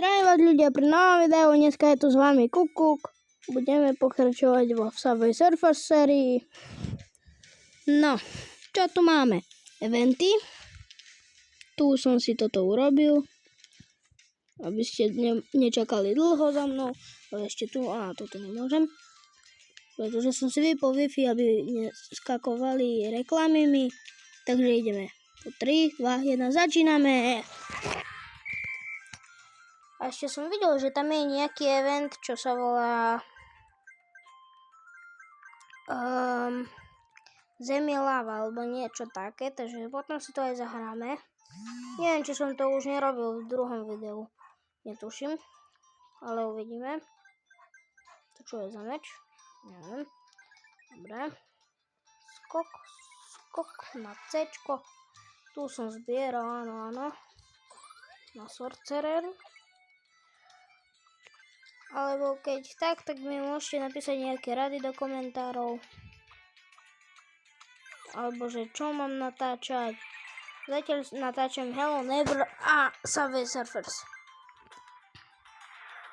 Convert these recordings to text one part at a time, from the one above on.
Zdravím vás ľudia pri novom videu, dneska je tu s vami Kukuk. Budeme pokračovať vo Subway Surfers sérii. No, čo tu máme? Eventy. Tu som si toto urobil, aby ste nečakali dlho za mnou. Ale ešte tu, toto nemôžem. Pretože som si vypol Wi-Fi, aby neskakovali reklamy mi. Takže ideme. 3, 2, 1, začíname! A ešte som videl, že tam je nejaký event, čo sa volá Zem je lava, alebo niečo také, takže potom si to aj zahráme. Neviem, či som to už nerobil v druhom videu, netuším, ale uvidíme. To čo je za meč? Neviem. Dobre. Skok na C-čko. Tu som zbieral, áno. Na Sorcerer. Alebo keď tak mi môžete napísať nejaké rady do komentárov. Alebo že čo mám natáčať. Zatiaľ natáčam Hello Neighbor a Subway Surfers.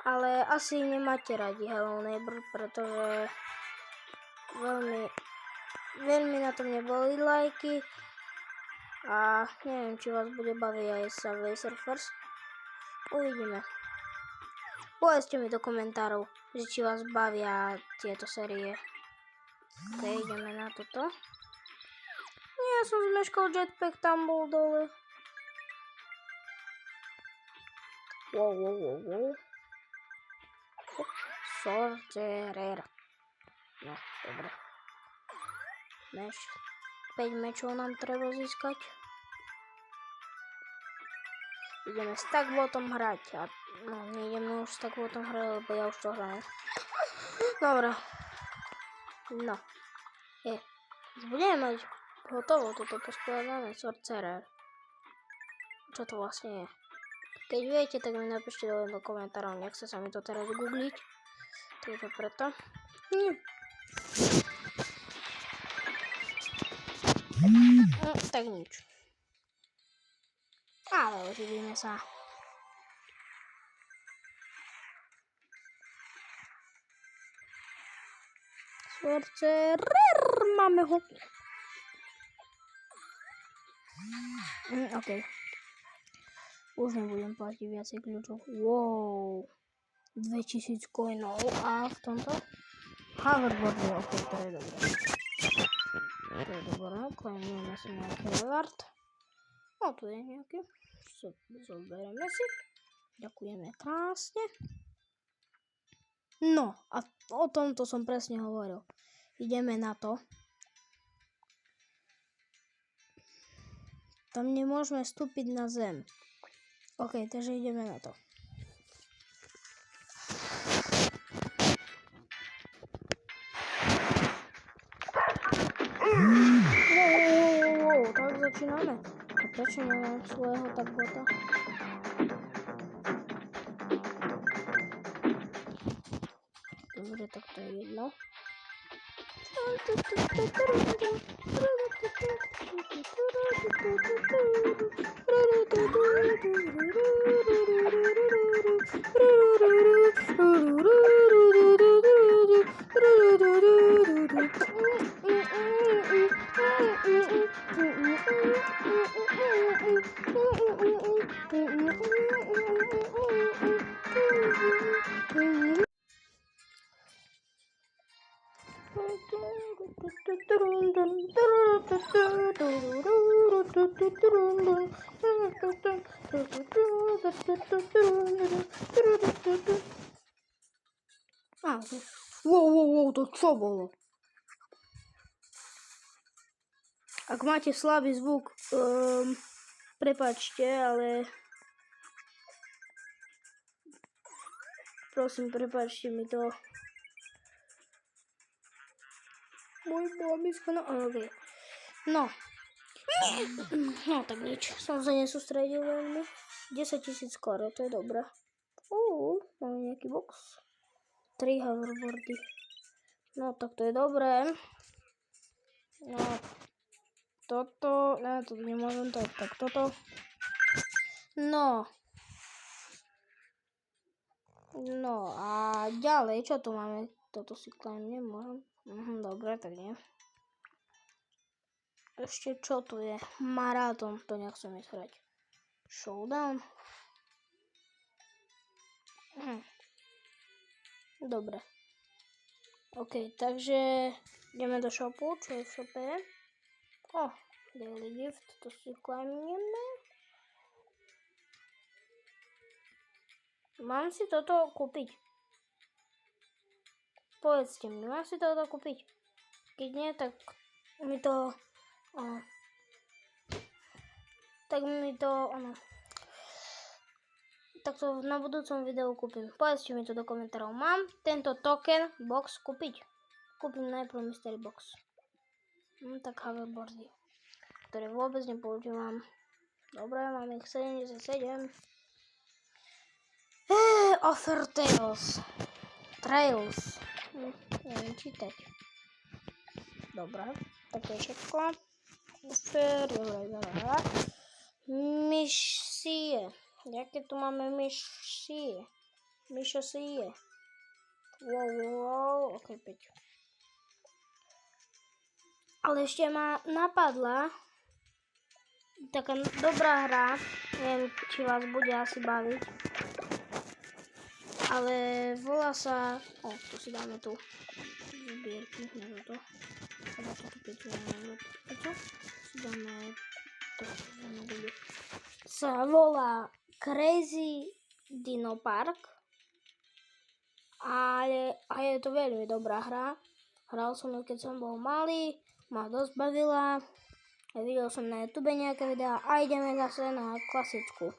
Ale asi nemáte radi Hello Neighbor, pretože veľmi na tom neboli lajky. A neviem, či vás bude baviť aj Subway Surfers. Uvidíme. Povedzte mi do komentárov, že či vás bavia tieto série. Ok, ideme na toto. Ja som zmeškal jetpack, tam bol dole. Wow. Sorcerer. No, dobre. 5 mečov nám treba získať. Ideme Stackbotom hrať. No, neideme už Stackbotom hrať, lebo ja už to hrajem. Dobre. No. Budeme mať hotovo toto poskladané Sorcerer. Čo to vlastne je? Keď viete, tak mi napíšte do komentárov. Nechce sa mi to teraz googliť. Takže preto. Tak nič. Ale oživíme sa. Sorcerer, máme ho. Ok. Už nebudem platiť viacej kľúčov. Wow. 2000 coinov. A v tomto? Hoverboard je ok, to je dobré. To je dobré. Claimujeme si nejaký reward. No, tu je nejaký. Zoberieme si. Ďakujeme krásne. No, a o tomto som presne hovoril. Ideme na to. Tam nemôžeme vstúpiť na zem. Ok, takže ideme na to. Wow, tak začíname. A prečo nemám svojho tak bota? Dobre, tak to je jedno. Wow, to čo bolo? Ak máte slabý zvuk, prepáčte, ale prosím, prepáčte mi to. Môj mamiska, ok. No, tak nič. Som sa nesústredil veľmi. 10 000 skoro, to je dobré. Máme nejaký box. 3 hoverboardy. No, tak to je dobré. No, toto nemôžem tak toto. No. No a ďalej, čo tu máme? Toto si kláňam, nemôžem. Dobre, tak nie. Ešte čo tu je? Maratón, to nechcem ísť hrať. Showdown? Dobre. OK, takže ideme do shopu, čo je v shope. Daily gift, to si kláňame. Mám si toto kúpiť? Povedzte mi, mám si toto kúpiť? Keď nie, tak mi to... tak to na budúcom videu kúpim. Povedzte mi to do komentárov. Mám tento token box kúpiť? Kúpim najprv mystery box. Tak hoverboardy, ktoré vôbec nepoužívam. Dobre, mám ich 77. Offer Trails. Neviem čítať. Dobre, tak to je všetko. Misie. Jaké tu máme misie? Wow, ok, 5. Ale ešte ma napadla taká dobrá hra. Neviem, či vás bude asi baviť. Ale volá sa... tu si dáme tu zbierky, neviem to. To si dáme to, sa volá Crazy Dino Park. A je to veľmi dobrá hra. Hral som ju, keď som bol malý, ma dosť bavila. Videl som na YouTube nejaké videá a ideme zase na klasičku.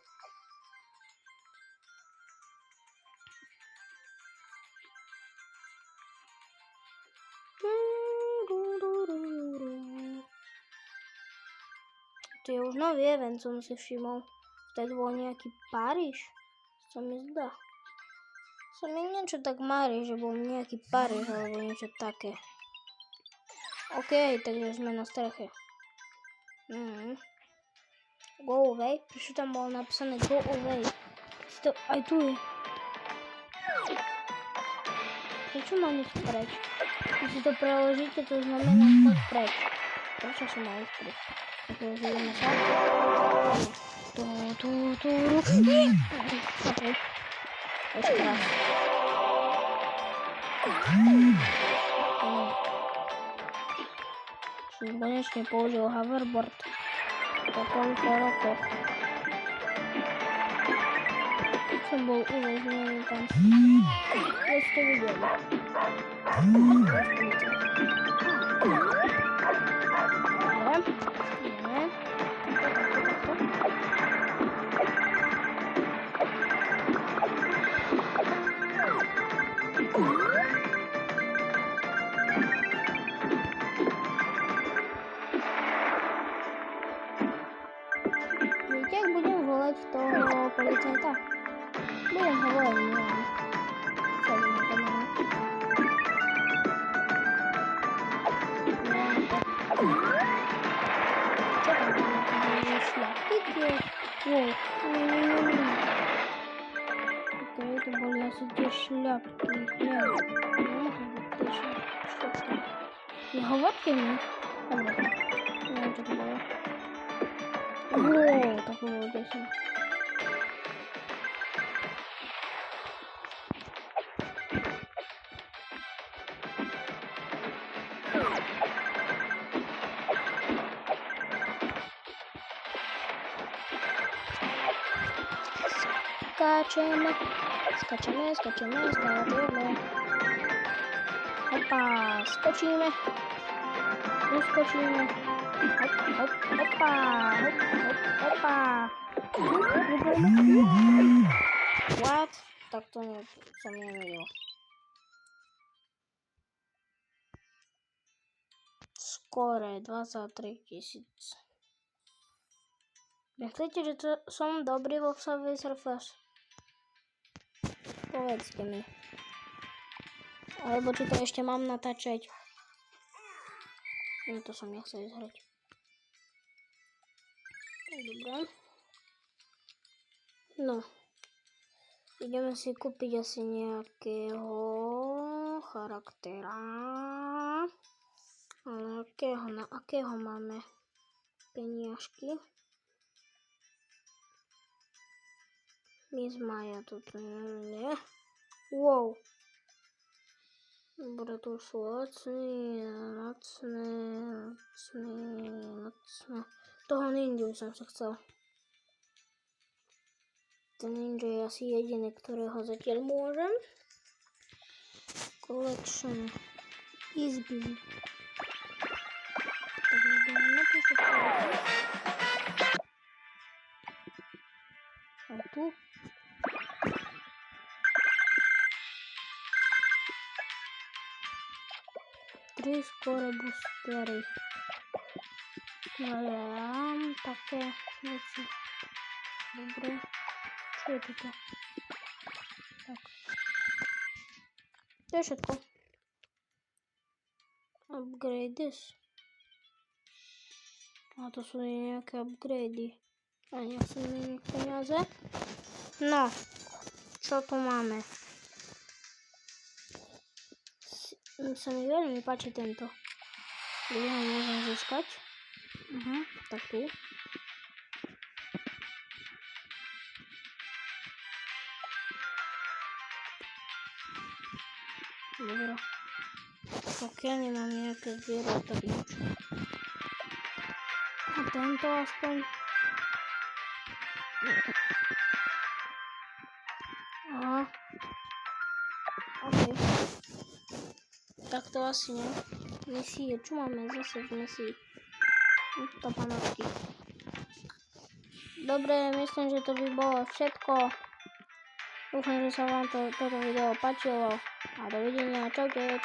To je už nový event, som si všimol. Vtedy bol nejaký Paríž. Sa mi zdá. Sa mi niečo tak mári, že bol nejaký Paríž alebo niečo také. OK, takže sme na streche. Go away? Prečo tam bolo napísané go away? Aj tu je. Prečo mám ísť preč? Keď si to preložíte, to znamená chod preč. Prečo som mal ísť preč? Tak preložíme sa. OK. Ešte raz. Som konečne použil hoverboard. Po toľko rokoch. Som bol uväznený tam. Keď ste videli. Viete, ak budem volať toho policajta? Budem ho volať, neviem. Čo by mi to malo? Čo tam je šľapky tie? Nie. Ok, to boli asi tie šľapky. Neviem. Nemôžem byť tie šľapky. Nehovorte mi. Dobre. Neviem, čo to bolo. Tak to bolo desne. Skačeme, Hopa, skočíme. Uskočíme. Hopa. What? Tak to som nevidel. Skore 23 000. Myslíte, že som dobrý vo Subway Surfers? Povedzte mi. Alebo či to ešte mám natáčať. To som nechcel ísť hrať. Dobre. No. ideme si kúpiť asi nejakého charaktera. Ale na akého máme peniažky? Miss Maja, toto nie. Wow. Dobre, tu sú lacné. Toho ninju som sa chcel. Ten ninja je asi jediný, ktorého zatiaľ môžem. Collection. Izby. Takže dáme tu všetko. A tu. Tri skore boostery. Hľadám také veci. Dobre. Čo je toto? Tak. To je všetko. Upgrades. A to sú nejaké upgrady. A ja som meniť peniaze. No. Čo tu máme? Sa mi veľmi páči tento. Kde ho môžem získať? Tak tu. Dobre. Pokiaľ nemám nejaké zviera, tak nič. A tento aspoň. Aha. OK. Tak to asi nie. Misie. Čo máme zase v misii? To panotky. Dobre, myslím, že to by bolo všetko. Dúfam, že sa vám toto video páčilo. A dovidenia. Čaute.